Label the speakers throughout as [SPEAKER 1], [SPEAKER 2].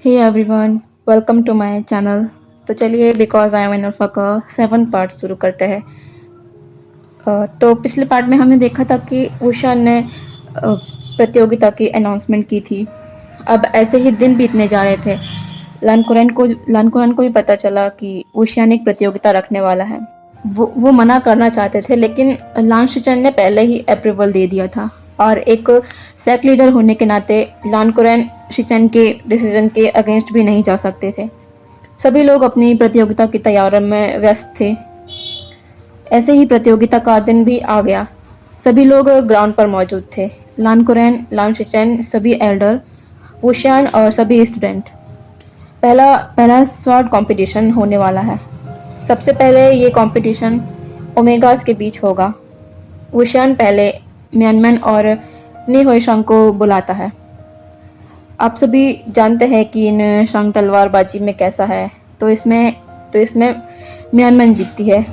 [SPEAKER 1] Hey everyone, welcome to my channel. तो चलिए because I am इन का 7 पार्ट शुरू करते हैं। तो पिछले पार्ट में हमने देखा था कि उषा ने प्रतियोगिता की अनाउंसमेंट की थी। अब ऐसे ही दिन बीतने जा रहे थे। लानकुरन को भी पता चला कि उषा ने एक प्रतियोगिता रखने वाला है। वो मना करना चाहते थे, लेकिन लान शिचन ने पहले ही अप्रूवल दे दिया था। और एक सेक लीडर होने के नाते लानकुरन शिचन के डिसीजन के अगेंस्ट भी नहीं जा सकते थे। सभी लोग अपनी प्रतियोगिता की तैयारी में व्यस्त थे। ऐसे ही प्रतियोगिता का दिन भी आ गया। सभी लोग ग्राउंड पर मौजूद थे। लानकुरन, लान शिचन, सभी एल्डर, वुशियान और सभी स्टूडेंट। पहला पहला स्वॉर्ड कंपटीशन होने वाला है। सबसे पहले ये कंपटीशन ओमेगास के बीच होगा। वुशियान पहले म्यानमन और नीहोइशांग को बुलाता है। आप सभी जानते हैं कि इन शांग तलवारबाजी में कैसा है। तो इसमें म्यानमन जीतती है।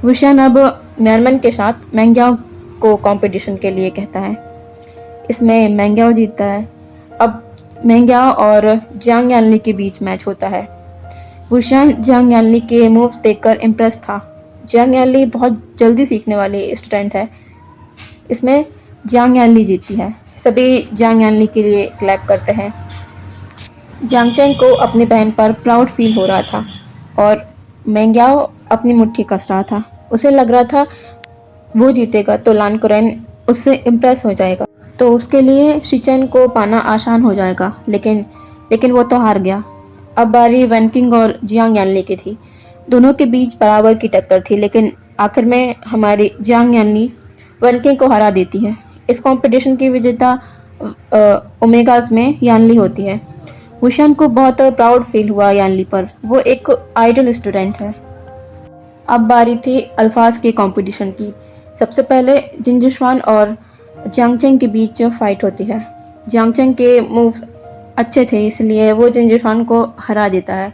[SPEAKER 1] वुशियान अब म्यानमन के साथ मैंग्याओ को कंपटीशन के लिए कहता है। इसमें मैंग्याओ जीतता है। अब मैंग्याओ और जियांग यानली के बीच मैच होता है। वुशियान जियांग यानली के मूव्स देखकर इम्प्रेस था। जियांग यानली बहुत जल्दी सीखने वाली स्टूडेंट है। इसमें जियांग यानली जीतती है। सभी जियांग यानली के लिए क्लैप करते हैं। जियांग चेंग को अपनी बहन पर प्राउड फील हो रहा था और मैंग्याओ अपनी मुट्ठी कस रहा था। उसे लग रहा था वो जीतेगा तो लानकुरन उससे इम्प्रेस हो जाएगा, तो उसके लिए शिचेन को पाना आसान हो जाएगा। लेकिन वो तो हार गया। अब बारी वैनकिंग और जियांग यानली की थी। दोनों के बीच बराबर की टक्कर थी, लेकिन आखिर में हमारी जियांग यानली वैनकिंग को हरा देती है। इस कंपटीशन की विजेता ओमेगास में यानली होती है। वुशियान को बहुत प्राउड फील हुआ यानली पर। वो एक आइडल स्टूडेंट है। अब बारी थी अल्फाज के कंपटीशन की। सबसे पहले जिंजुशुआन और जियांगचेंग के बीच फाइट होती है। जियांगचेंग के मूव्स अच्छे थे, इसलिए वो जिंजुशुआन को हरा देता है।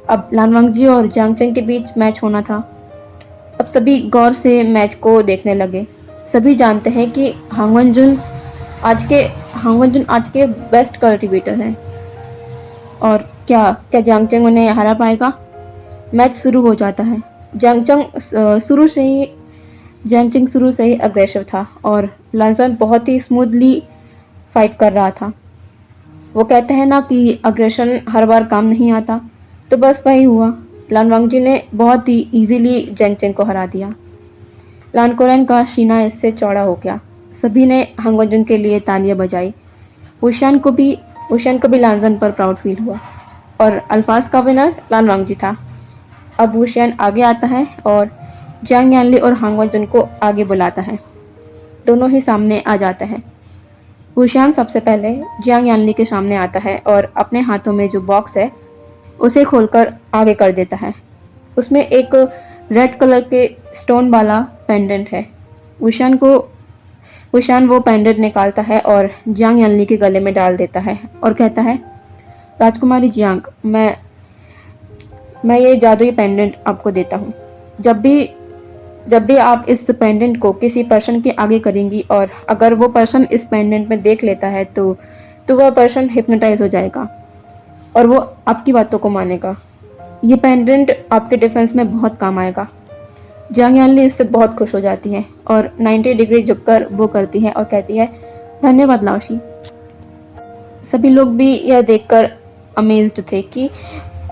[SPEAKER 1] अब लानवांगजी और जियांगचेंग के बीच मैच होना था। अब सभी गौर से मैच को देखने लगे। सभी जानते हैं कि हांगवनजुन आज के बेस्ट कल्टीवेटर हैं। और क्या क्या जियांगचेंग उन्हें हरा पाएगा? मैच शुरू हो जाता है। जियांगचेंग शुरू से ही अग्रेसिव था और लानसन बहुत ही स्मूथली फाइट कर रहा था। वो कहते हैं ना कि अग्रेशन हर बार काम नहीं आता, तो बस वही हुआ। लानवांगजी ने बहुत ही इजीली जियांगचेंग को हरा दिया। लानकुरन का सीना इससे चौड़ा हो गया। सभी ने हांगवनजुन के लिए तालियां बजाई। वुशियान को भी लानजन पर प्राउड फील हुआ और अल्फाज का विनर लानवांगजी था। अब वुशियान आगे आता है और जियांग यानली और हांगवनजुन को आगे बुलाता है। दोनों ही सामने आ जाते हैं। वुशियान सबसे पहले जियांग यानली के सामने आता है और अपने हाथों में जो बॉक्स है उसे खोलकर आगे कर देता है। उसमें एक रेड कलर के स्टोन वाला पेंडेंट है। वुशियान वो पेंडेंट निकालता है और जियांग यानली के गले में डाल देता है और कहता है, राजकुमारी जियांग, मैं ये जादुई पेंडेंट आपको देता हूँ। जब भी आप इस पेंडेंट को किसी पर्सन के आगे करेंगी और अगर वो पर्सन इस पेंडेंट में देख लेता है तो वह पर्सन हिप्नोटाइज हो जाएगा और वो आपकी बातों को मानेगा। ये पेंडेंट आपके डिफेंस में बहुत काम आएगा। जियांग यानली इससे बहुत खुश हो जाती है और 90 डिग्री झुककर वो करती है और कहती है, धन्यवाद लाओशी। सभी लोग भी यह देखकर अमेज्ड थे कि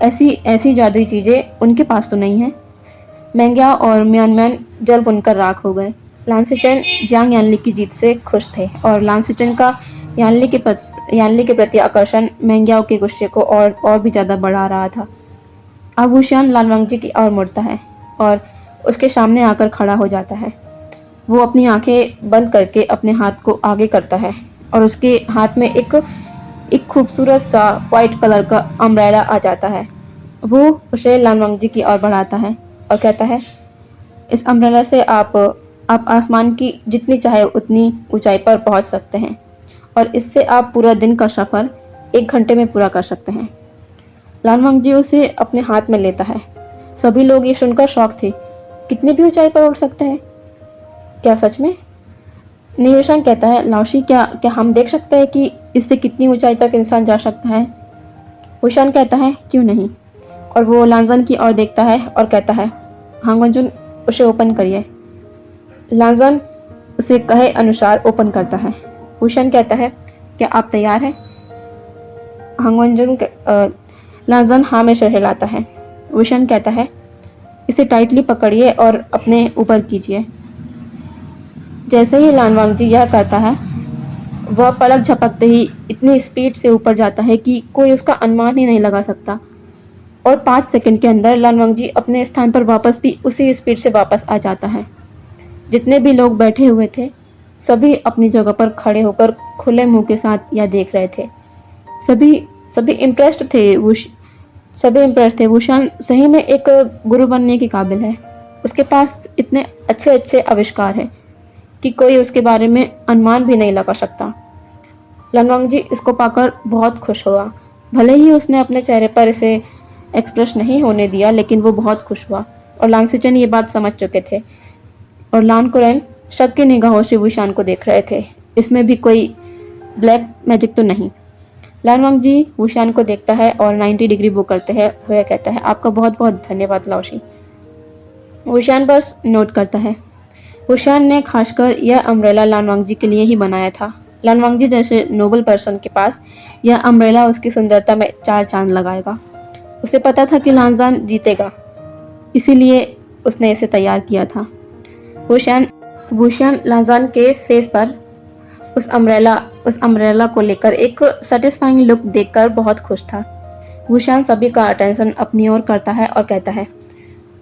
[SPEAKER 1] ऐसी जादुई चीज़ें उनके पास तो नहीं है। मैंग्या और म्यानमैन जल भुनकर राख हो गए। लानसिचन जियांग यानली की जीत से खुश थे और लानसिचन का यानली के प्रति आकर्षण मैंग्याओ के गुस्से को और भी ज़्यादा बढ़ा रहा था। अब वुशियान लानवांगजी की ओर मुड़ता है और उसके सामने आकर खड़ा हो जाता है। वो अपनी आंखें बंद करके अपने हाथ को आगे करता है और उसके हाथ में एक खूबसूरत सा वाइट कलर का अम्ब्रेला आ जाता है। वो उसे लानवांगजी की ओर बढ़ाता है और कहता है, इस अम्ब्रेला से आप आसमान की जितनी चाहे उतनी ऊंचाई पर पहुंच सकते हैं और इससे आप पूरा दिन का सफ़र 1 घंटे में पूरा कर सकते हैं। लानवांगजी उसे अपने हाथ में लेता है। सभी लोग ये सुनकर शॉक थे। कितनी भी ऊंचाई पर उड़ सकता है? क्या सच में? नीहोइशांग कहता है, लाओशी, क्या हम देख सकते हैं कि इससे कितनी ऊंचाई तक इंसान जा सकता है? वुशान कहता है क्यों नहीं, और वो लांजन की ओर देखता है और कहता है हांग वंजुन उसे ओपन करिए। लांजन उसे कहे अनुसार ओपन करता है। वुशान कहता है क्या आप तैयार हैं? हांग वंजुन लांजन हाँ में सिर हिलाता है। वुशान कहता है इसे टाइटली पकड़िए और अपने ऊपर कीजिए। जैसे ही लानवांग जी यह करता है वह पलक झपकते ही इतनी स्पीड से ऊपर जाता है कि कोई उसका अनुमान ही नहीं लगा सकता, और 5 सेकंड के अंदर लानवांग जी अपने स्थान पर वापस भी उसी स्पीड से वापस आ जाता है। जितने भी लोग बैठे हुए थे सभी अपनी जगह पर खड़े होकर खुले मुंह के साथ यह देख रहे थे। सभी सभी इम्प्रेस्ड थे। वुशान सही में एक गुरु बनने के काबिल है। उसके पास इतने अच्छे अच्छे आविष्कार हैं कि कोई उसके बारे में अनुमान भी नहीं लगा सकता। लानवांग जी इसको पाकर बहुत खुश हुआ। भले ही उसने अपने चेहरे पर इसे एक्सप्रेस नहीं होने दिया, लेकिन वो बहुत खुश हुआ, और लांग सिचन ये बात समझ चुके थे, और लान कुरैन शक की निगाहों से वुशान को देख रहे थे। इसमें भी कोई ब्लैक मैजिक तो नहीं। लानवांग जी वुशान को देखता है और 90 डिग्री वो करते हुए कहता है आपका बहुत बहुत धन्यवाद लाओशी। वुशान बस नोट करता है। वुशान ने खासकर यह अम्ब्रेला लानवांग जी के लिए ही बनाया था। लानवांग जी जैसे नोबल पर्सन के पास यह अम्ब्रेला उसकी सुंदरता में 4 चांद लगाएगा। उसे पता था कि लांजान जीतेगा, इसीलिए उसने इसे तैयार किया था। वुशान लांजान के फेस पर उस अम्ब्रेला को लेकर एक सेटिस्फाइंग लुक देखकर बहुत खुश था। वुशान सभी का अटेंशन अपनी ओर करता है और कहता है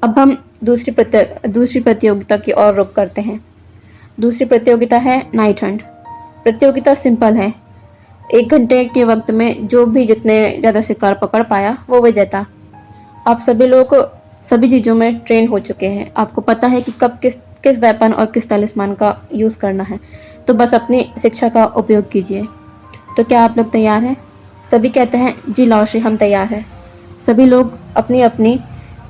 [SPEAKER 1] अब हम दूसरी प्रतियोगिता की ओर रुख करते हैं। दूसरी प्रतियोगिता है नाइट हंट। प्रतियोगिता सिंपल है। 1 घंटे के वक्त में जो भी जितने ज़्यादा शिकार पकड़ पाया वो विजेता। आप सभी लोग सभी चीज़ों में ट्रेन हो चुके हैं। आपको पता है कि कब किस वेपन और किस तलिस्मान का यूज़ करना है, तो बस अपनी शिक्षा का उपयोग कीजिए। तो क्या आप लोग तैयार हैं? सभी कहते हैं जी लाओशी हम तैयार हैं। सभी लोग अपनी अपनी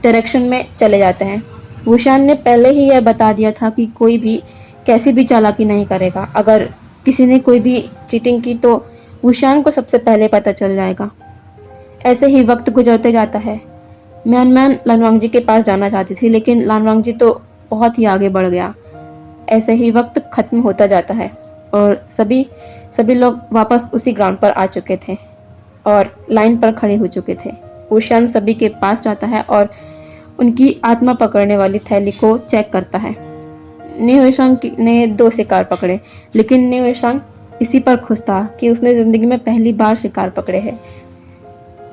[SPEAKER 1] डायरेक्शन में चले जाते हैं। वुशान ने पहले ही यह बता दिया था कि कोई भी कैसी भी चालाकी नहीं करेगा। अगर किसी ने कोई भी चीटिंग की तो वुशान को सबसे पहले पता चल जाएगा। ऐसे ही वक्त गुजरते जाता है। म्यानम्यान लानवांग जी के पास जाना चाहती थी, लेकिन लानवांग जी तो बहुत ही आगे बढ़ गया। ऐसे ही वक्त खत्म होता जाता है और सभी लोग वापस उसी ग्राउंड पर आ चुके थे और लाइन पर खड़े हो चुके थे। वुशान सभी के पास जाता है और उनकी आत्मा पकड़ने वाली थैली को चेक करता है। न्यूशांग ने 2 शिकार पकड़े, लेकिन न्यूशांग इसी पर खुश था कि उसने ज़िंदगी में पहली बार शिकार पकड़े हैं,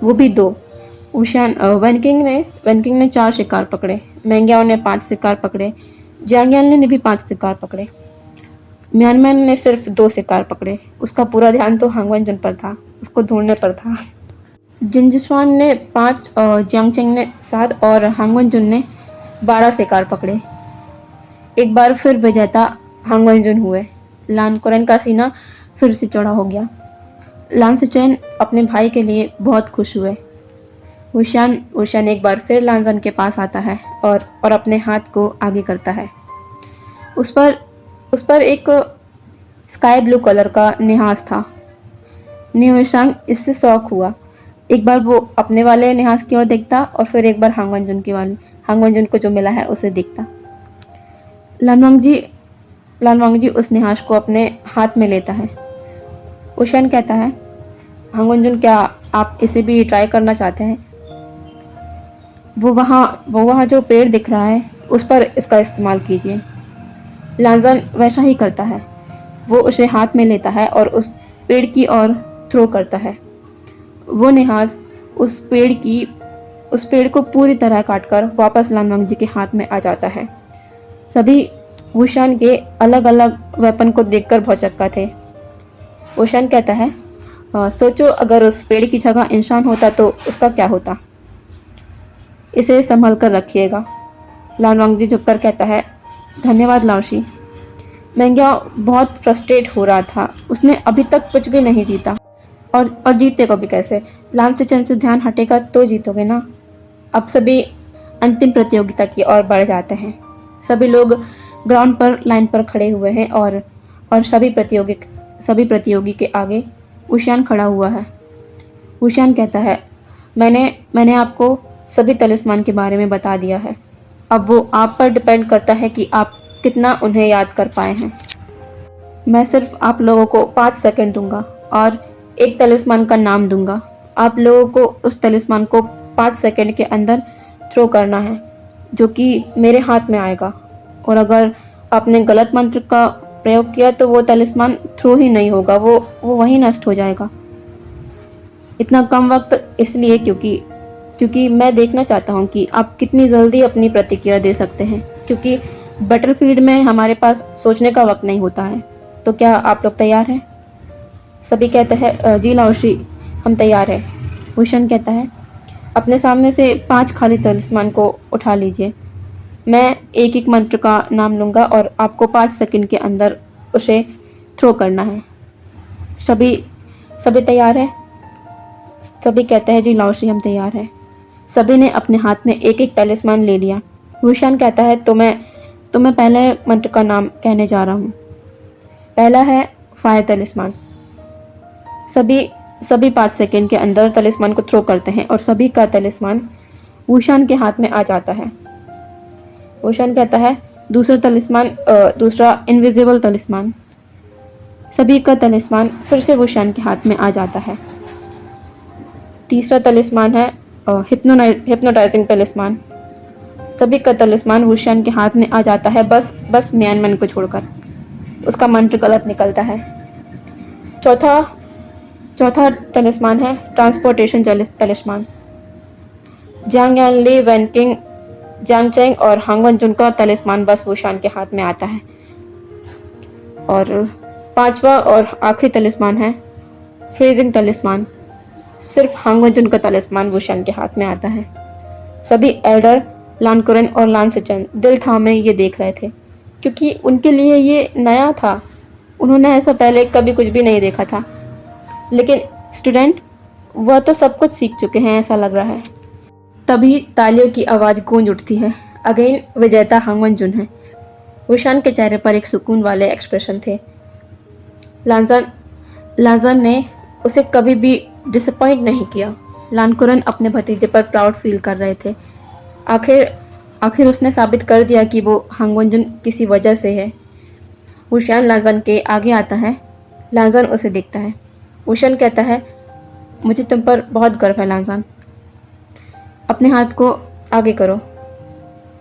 [SPEAKER 1] वो भी 2। वनकिंग ने 4 शिकार पकड़े, मेंग्याओ ने 5 शिकार पकड़े, जियांगयान ने भी 5 शिकार पकड़े। म्यानम्यान ने सिर्फ 2 शिकार पकड़े। उसका पूरा ध्यान तो हांग वंजुन पर था, उसको ढूंढने पर था। जिंजिस्वान ने 5, जियांगचेंग ने 7 और हांग वंजुन ने 12 शिकार पकड़े। एक बार फिर विजेता हांग वंजुन हुए। लान कुरैन का सीना फिर से चौड़ा हो गया। लान सिचेन अपने भाई के लिए बहुत खुश हुए। वुशान एक बार फिर लांजन के पास आता है और अपने हाथ को आगे करता है। उस पर एक स्काई ब्लू कलर का निहास था। न्यूशांग इससे शौक हुआ। एक बार वो अपने वाले निहास की ओर देखता और फिर एक बार हांग वंजुन को जो मिला है उसे देखता। लानवांग जी उस निहास को अपने हाथ में लेता है। वुशान कहता है हांग वंजुन क्या आप इसे भी ट्राई करना चाहते हैं? वो वहाँ जो पेड़ दिख रहा है उस पर इसका इस्तेमाल कीजिए। लांजन वैसा ही करता है। वो उसे हाथ में लेता है और उस पेड़ की ओर थ्रो करता है। वो निहास उस पेड़ को पूरी तरह काटकर वापस लानवांग जी के हाथ में आ जाता है। सभी वुशान के अलग अलग वेपन को देखकर भौचक्का थे। वुशान कहता है सोचो अगर उस पेड़ की जगह इंसान होता तो उसका क्या होता। इसे संभल कर रखिएगा। लानवांग जी झुककर कहता है धन्यवाद लाओशी। मेंग्याओ बहुत फ्रस्ट्रेट हो रहा था। उसने अभी तक कुछ भी नहीं जीता और जीतेगा भी कैसे? लान सिचेन से ध्यान हटेगा तो जीतोगे ना। अब सभी अंतिम प्रतियोगिता की ओर बढ़ जाते हैं। सभी लोग ग्राउंड पर लाइन पर खड़े हुए हैं और सभी प्रतियोगी के आगे वुशान खड़ा हुआ है। वुशान कहता है मैंने मैंने आपको सभी तलिस्मान के बारे में बता दिया है। अब वो आप पर डिपेंड करता है कि आप कितना उन्हें याद कर पाए हैं। मैं सिर्फ आप लोगों को 5 सेकंड दूंगा और एक तलिस्मान का नाम दूंगा। आप लोगों को उस तलिस्मान को 5 सेकंड के अंदर थ्रो करना है, जो कि मेरे हाथ में आएगा। और अगर आपने गलत मंत्र का प्रयोग किया तो वो तलिस्मान थ्रो ही नहीं होगा, वो वहीं नष्ट हो जाएगा। इतना कम वक्त इसलिए क्योंकि मैं देखना चाहता हूँ कि आप कितनी जल्दी अपनी प्रतिक्रिया दे सकते हैं, क्योंकि बैटलफील्ड में हमारे पास सोचने का वक्त नहीं होता है। तो क्या आप लोग तैयार हैं? सभी कहते हैं जी लाओशी, हम तैयार हैं। भूषण कहता है अपने सामने से 5 खाली तलिस्मान को उठा लीजिए। मैं एक एक मंत्र का नाम लूँगा और आपको 5 सेकंड के अंदर उसे थ्रो करना है। सभी सभी तैयार हैं? सभी कहते हैं जी लाओशी, हम तैयार हैं। सभी ने अपने हाथ में एक एक तलिस्मान ले लिया। भूषण कहता है तो मैं पहले मंत्र का नाम कहने जा रहा हूँ। पहला है फायर तलिस्मान। सभी 5 सेकंड के अंदर तलिस्मान को थ्रो करते हैं और सभी का तलिस्मान भूषण के हाथ में आ जाता है। भूषण कहता है दूसरा इनविजिबल तलिस्मान। सभी का तलिस्मान फिर से भूषण के हाथ में आ जाता है। तीसरा तलिस्मान है हिप्नोटाइजिंग तलिस्मान। सभी का तलिस्मान भूषण के हाथ में आ जाता है, बस म्यानमन को छोड़कर। उसका मंत्र गलत निकलता है। चौथा तलिस्मान है ट्रांसपोर्टेशन तलिस्मान। जांग यानली, वैनकिंग, जांग चेंग और हांग वनजुन का तलिस्मान बस भूषण के हाथ में आता है। और 5वां और आखिरी तलिस्मान है फ्रीजिंग तलिस्मान। सिर्फ हांग वनजुन का तलिस्मान भूषण के हाथ में आता है। सभी एल्डर लान कुरन और लान सिचन दिल थामे ये देख रहे थे, क्योंकि उनके लिए ये नया था। उन्होंने ऐसा पहले कभी कुछ भी नहीं देखा था। लेकिन स्टूडेंट, वह तो सब कुछ सीख चुके हैं ऐसा लग रहा है। तभी तालियों की आवाज़ गूंज उठती है। अगेन विजेता हांग वनजुन है। भूषण के चेहरे पर एक सुकून वाले एक्सप्रेशन थे। लांजन ने उसे कभी भी डिसअपॉइंट नहीं किया। लान कुरन अपने भतीजे पर प्राउड फील कर रहे थे। आखिर उसने साबित कर दिया कि वो हांग वनजुन किसी वजह से है। भूषण लांजन के आगे आता है। लांजन उसे देखता है। भूषण कहता है मुझे तुम पर बहुत गर्व है लांजन। अपने हाथ को आगे करो।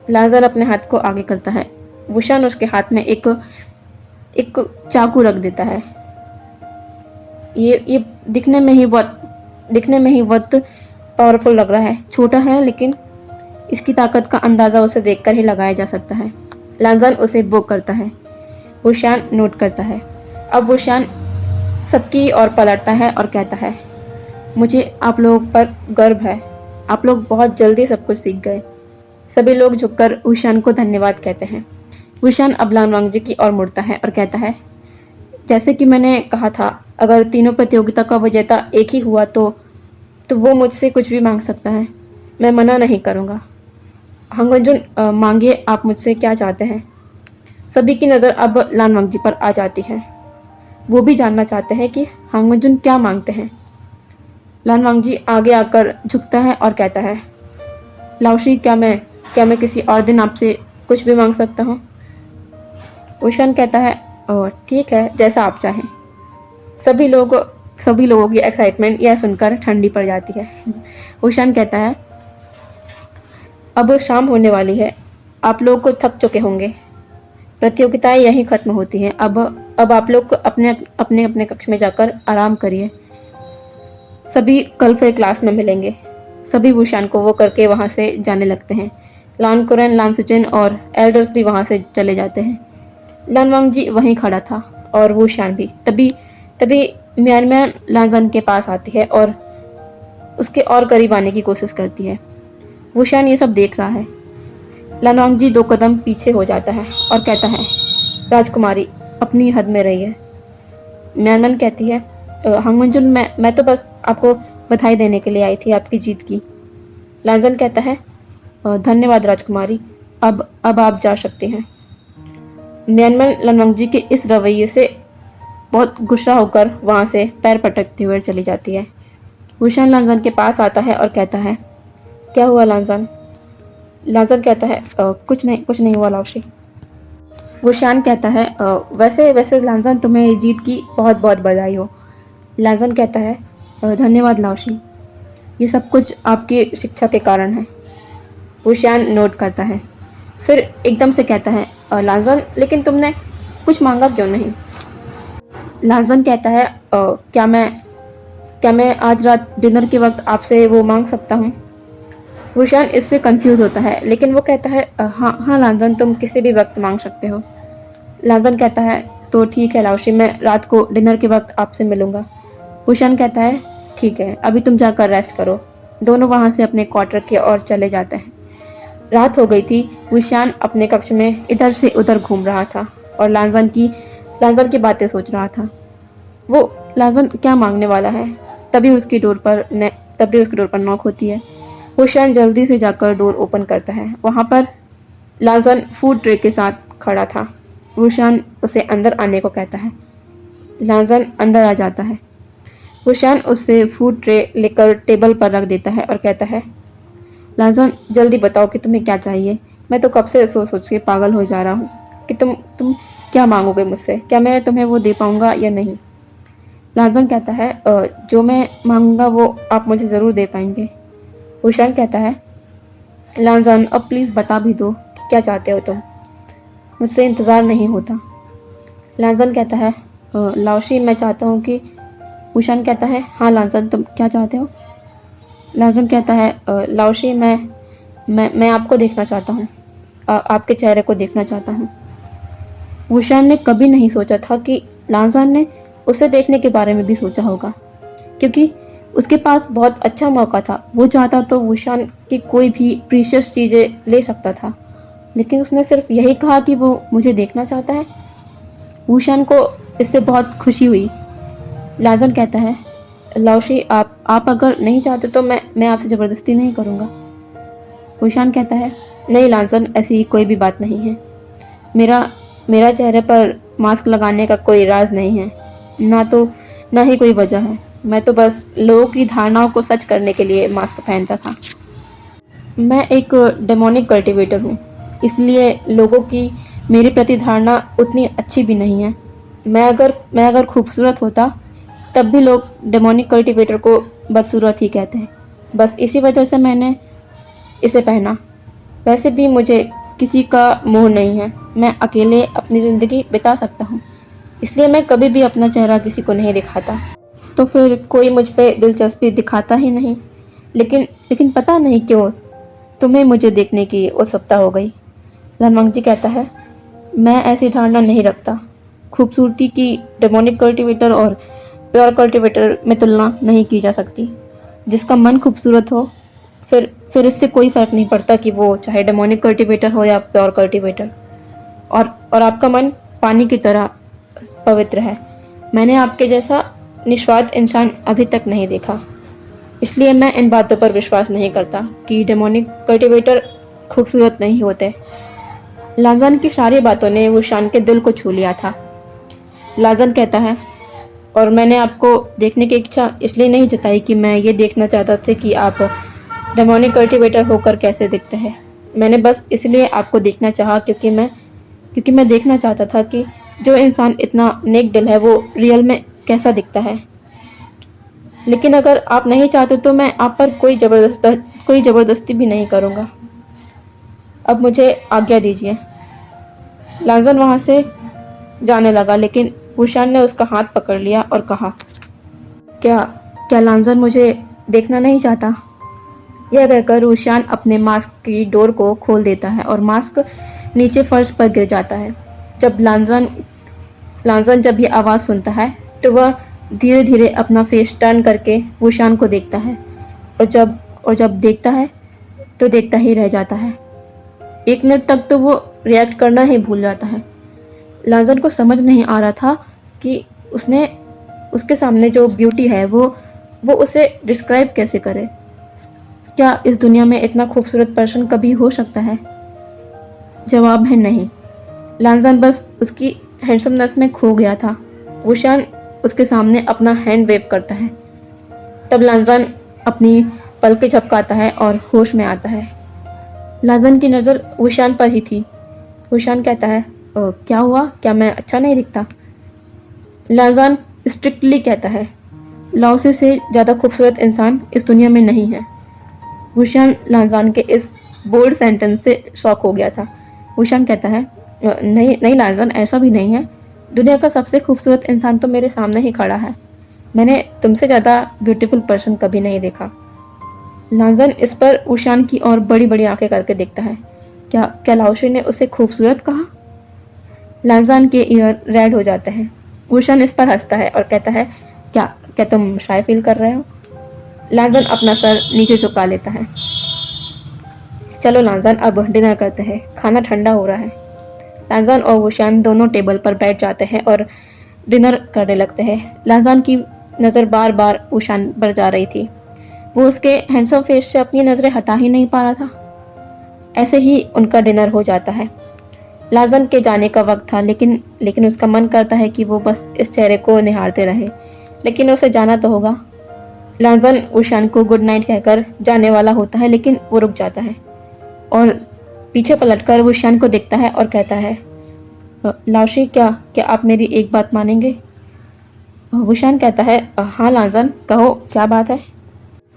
[SPEAKER 1] लांजन अपने हाथ को आगे करता है। भूषण उसके हाथ में एक चाकू रख देता है। ये दिखने में ही बहुत पावरफुल लग रहा है। छोटा है लेकिन इसकी ताकत का अंदाज़ा उसे देखकर ही लगाया जा सकता है। लांजन उसे बुक करता है। भूषण नोट करता है। अब भूषण सबकी ओर पलटता है और कहता है मुझे आप लोगों पर गर्व है। आप लोग बहुत जल्दी सब कुछ सीख गए। सभी लोग झुककर भूषण को धन्यवाद कहते हैं। भूषण अब लान वांगजी की ओर मुड़ता है और कहता है जैसे कि मैंने कहा था, अगर तीनों प्रतियोगिता का विजेता एक ही हुआ तो वो मुझसे कुछ भी मांग सकता है। मैं मना नहीं करूँगा। हांग वनजुन, मांगिए, आप मुझसे क्या चाहते हैं? सभी की नज़र अब लान वांगजी पर आ जाती है। वो भी जानना चाहते हैं कि हांग वनजुन क्या मांगते हैं। लान वांगजी आगे आकर झुकता है और कहता है लाओशी, क्या मैं किसी और दिन आपसे कुछ भी मांग सकता हूँ? भूषण कहता है ठीक है, जैसा आप चाहें। सभी लोगों की एक्साइटमेंट यह सुनकर ठंडी पड़ जाती है। भूषण कहता है अब शाम होने वाली है। आप लोग को थक चुके होंगे। प्रतियोगिताएं यहीं ख़त्म होती हैं। अब आप लोग अपने अपने कक्ष में जाकर आराम करिए। सभी कल फिर क्लास में मिलेंगे। सभी भूषण को वो करके वहाँ से जाने लगते हैं। लान कुरन, लान सिचन और एल्डर्स भी वहाँ से चले जाते हैं। लान वांगजी वहीं खड़ा था और भूषण भी। तभी म्यानम्यान लांजन के पास आती है और उसके और करीब आने की कोशिश करती है। भूषण ये सब देख रहा है। लान वांगजी 2 कदम पीछे हो जाता है और कहता है राजकुमारी, अपनी हद में रहिए। म्यानमन कहती है हांग वनजुन, मैं तो बस आपको बधाई देने के लिए आई थी आपकी जीत की। लांजन कहता है धन्यवाद राजकुमारी, अब आप जा सकते हैं। म्यानमन लान वांगजी के इस रवैये से बहुत गुस्सा होकर वहाँ से पैर पटकते हुए चली जाती है। वुशान लांजन के पास आता है और कहता है, क्या हुआ लांजन? लांजन कहता है, कुछ नहीं हुआ लाओशी। वुशान कहता है, वैसे वैसे लांजन तुम्हें जीत की बहुत बहुत बधाई हो। लांजन कहता है, धन्यवाद लाओशी, ये सब कुछ आपकी शिक्षा के कारण है। वुशान नोट करता है, फिर एकदम से कहता है, लांजन लेकिन तुमने कुछ मांगा क्यों नहीं? लांजन कहता है, क्या मैं आज रात डिनर के वक्त आपसे वो मांग सकता हूँ? वुशान इससे कंफ्यूज होता है, लेकिन वो कहता है, हाँ हाँ लांजन, तुम किसी भी वक्त मांग सकते हो। लांजन कहता है, तो ठीक है लाओशी, मैं रात को डिनर के वक्त आपसे मिलूंगा। वुशान कहता है, ठीक है, अभी तुम जाकर रेस्ट करो। दोनों वहाँ से अपने क्वार्टर की ओर चले जाते हैं। रात हो गई थी। वुशान अपने कक्ष में इधर से उधर घूम रहा था और लांजन की बातें सोच रहा था। वो लांजन क्या मांगने वाला है? तभी उसकी डोर पर नॉक होती है। वुशान जल्दी से जाकर डोर ओपन करता है। वहाँ पर लांजन फूड ट्रे के साथ खड़ा था। वुशान उसे अंदर आने को कहता है। लांजन अंदर आ जाता है। वुशान उससे फूड ट्रे लेकर टेबल पर रख देता है और कहता है, लांजन जल्दी बताओ कि तुम्हें क्या चाहिए। मैं तो कब से सोच के पागल हो जा रहा हूँ कि तुम क्या मांगोगे मुझसे, क्या मैं तुम्हें वो दे पाऊँगा या नहीं। लांजन कहता है, जो मैं मांगूंगा वो आप मुझे ज़रूर दे पाएंगे। वुशान कहता है, लांजन अब प्लीज़ बता भी दो कि क्या चाहते हो तुम, मुझसे इंतज़ार नहीं होता। लांजन कहता है, लाओशी मैं चाहता हूँ कि। वुशान कहता है, हाँ लांजन तुम क्या चाहते हो? लांजन कहता है, लाओशी मैं आपको देखना चाहता हूँ, आपके चेहरे को देखना चाहता हूँ। वुशान ने कभी नहीं सोचा था कि लांजन ने उसे देखने के बारे में भी सोचा होगा, क्योंकि उसके पास बहुत अच्छा मौका था। वो चाहता तो वुशान की कोई भी प्रीशियस चीज़ें ले सकता था, लेकिन उसने सिर्फ यही कहा कि वो मुझे देखना चाहता है। वुशान को इससे बहुत खुशी हुई। लांजन कहता है, लाओशी आप अगर नहीं चाहते तो मैं आपसे ज़बरदस्ती नहीं करूँगा। वुशान कहता है, नहीं लांजन, ऐसी कोई भी बात नहीं है। मेरा चेहरे पर मास्क लगाने का कोई राज नहीं है, ना ही कोई वजह है। मैं तो बस लोगों की धारणाओं को सच करने के लिए मास्क पहनता था। मैं एक डेमोनिक कल्टीवेटर हूँ, इसलिए लोगों की मेरी प्रति धारणा उतनी अच्छी भी नहीं है। मैं अगर खूबसूरत होता तब भी लोग डेमोनिक कल्टीवेटर को बदसूरत ही कहते हैं। बस इसी वजह से मैंने इसे पहना। वैसे भी मुझे किसी का मोह नहीं है, मैं अकेले अपनी ज़िंदगी बिता सकता हूँ, इसलिए मैं कभी भी अपना चेहरा किसी को नहीं दिखाता। तो फिर कोई मुझ पे दिलचस्पी दिखाता ही नहीं। लेकिन पता नहीं क्यों तुम्हें मुझे देखने की उत्सुकता हो गई। लनमंगजी कहता है, मैं ऐसी धारणा नहीं रखता। खूबसूरती की डेमोनिक कल्टीवेटर और प्योर कल्टीवेटर में तुलना नहीं की जा सकती। जिसका मन खूबसूरत हो, फिर इससे कोई फ़र्क नहीं पड़ता कि वो चाहे डेमोनिक कल्टीवेटर हो या प्योर कल्टीवेटर। और आपका मन पानी की तरह पवित्र है। मैंने आपके जैसा निस्वार्थ इंसान अभी तक नहीं देखा, इसलिए मैं इन बातों पर विश्वास नहीं करता कि डेमोनिक कल्टीवेटर खूबसूरत नहीं होते। लांजन की सारी बातों ने वुशान के दिल को छू लिया था। लांजन कहता है, और मैंने आपको देखने की इच्छा इसलिए नहीं जताई कि मैं ये देखना चाहता था कि आप डेमोनिक कल्टीवेटर होकर कैसे दिखते हैं। मैंने बस इसलिए आपको देखना चाहा क्योंकि मैं देखना चाहता था कि जो इंसान इतना नेक दिल है वो रियल में कैसा दिखता है। लेकिन अगर आप नहीं चाहते तो मैं आप पर कोई ज़बरदस्ती भी नहीं करूँगा। अब मुझे आज्ञा दीजिए। लांजन वहाँ से जाने लगा, लेकिन वुशान ने उसका हाथ पकड़ लिया और कहा, क्या लांजन मुझे देखना नहीं चाहता? यह कहकर वुशान अपने मास्क की डोर को खोल देता है और मास्क नीचे फर्श पर गिर जाता है। जब लांजन जब ये आवाज़ सुनता है तो वह धीरे धीरे अपना फेस टर्न करके वुशान को देखता है, और जब देखता है तो देखता ही रह जाता है। 1 मिनट तक तो वो रिएक्ट करना ही भूल जाता है। लांजन को समझ नहीं आ रहा था कि उसके सामने जो ब्यूटी है वो उसे डिस्क्राइब कैसे करे। क्या इस दुनिया में इतना खूबसूरत पर्सन कभी हो सकता है? जवाब है नहीं। लांजन बस उसकी हैंडसमनेस में खो गया था। वुशान उसके सामने अपना हैंड वेव करता है। तब लांजन अपनी पलकें झपकाता है और होश में आता है। लाजन की नज़र वुशान पर ही थी। वुशान कहता है, क्या हुआ? क्या मैं अच्छा नहीं दिखता? लाजान स्ट्रिक्टली कहता है, लाओसे से ज़्यादा खूबसूरत इंसान इस दुनिया में नहीं है। वुशान लाजान के इस बोल्ड सेंटेंस से शॉक हो गया था। वुशान कहता है, नहीं नहीं लाजान, ऐसा भी नहीं है। दुनिया का सबसे खूबसूरत इंसान तो मेरे सामने ही खड़ा है। मैंने तुमसे ज़्यादा ब्यूटीफुल पर्सन कभी नहीं देखा। लाजन इस पर वुशान की ओर बड़ी बड़ी आंखें करके देखता है। क्या क्या लाओशे ने उसे खूबसूरत कहा? लाजान के ईयर रेड हो जाते हैं। वुशान इस पर हंसता है और कहता है, क्या क्या तुम शाय फील कर रहे हो? लाजन अपना सर नीचे झुका लेता है। चलो लाजान, अब डिनर करते हैं, खाना ठंडा हो रहा है। लाजान और वुशान दोनों टेबल पर बैठ जाते हैं और डिनर करने लगते हैं। लाजान की नज़र बार बार वुशान पर जा रही थी। वो उसके हैंडसम फेस से अपनी नज़रें हटा ही नहीं पा रहा था। ऐसे ही उनका डिनर हो जाता है। लाजन के जाने का वक्त था, लेकिन उसका मन करता है कि वो बस इस चेहरे को निहारते रहे, लेकिन उसे जाना तो होगा। लाजन वुशान को गुड नाइट कहकर जाने वाला होता है, लेकिन वो रुक जाता है और पीछे पलटकर वुशान को देखता है और कहता है, लाओशी, क्या क्या आप मेरी एक बात मानेंगे? वुशान कहता है, हाँ लाजन, कहो क्या बात है?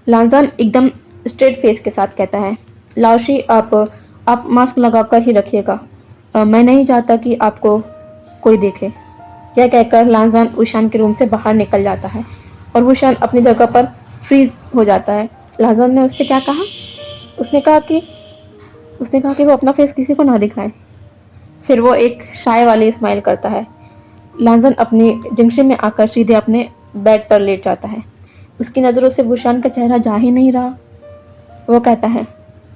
[SPEAKER 1] लाजन एकदम स्ट्रेट फेस के साथ कहता है, लाओशी, आप मास्क लगाकर ही रखिएगा। मैं नहीं चाहता कि आपको कोई देखे। यह कहकर लाजन वुशान के रूम से बाहर निकल जाता है और वुशान अपनी जगह पर फ्रीज हो जाता है। लाजन ने उससे क्या कहा? उसने कहा कि वो अपना फेस किसी को ना दिखाए। फिर वो एक शाय वाली स्माइल करता है। लाजन अपनी जंक्शन में आकर सीधे अपने बेड पर लेट जाता है। उसकी नज़रों से वुशान का चेहरा जा ही नहीं रहा। वो कहता है,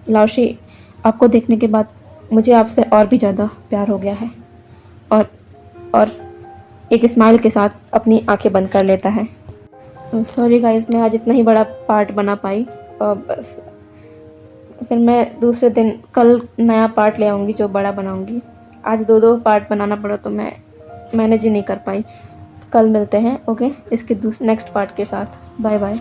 [SPEAKER 1] लाओशी, आपको देखने के बाद मुझे आपसे और भी ज़्यादा प्यार हो गया है। और एक स्माइल के साथ अपनी आंखें बंद कर लेता है। सॉरी गाइस, मैं आज इतना ही बड़ा पार्ट बना पाई। बस फिर मैं दूसरे दिन कल नया पार्ट ले आऊँगी जो बड़ा बनाऊँगी। आज दो दो पार्ट बनाना पड़ा तो मैं मैनेज ही नहीं कर पाई। कल मिलते हैं, ओके, इसके नेक्स्ट पार्ट के साथ। Bye bye.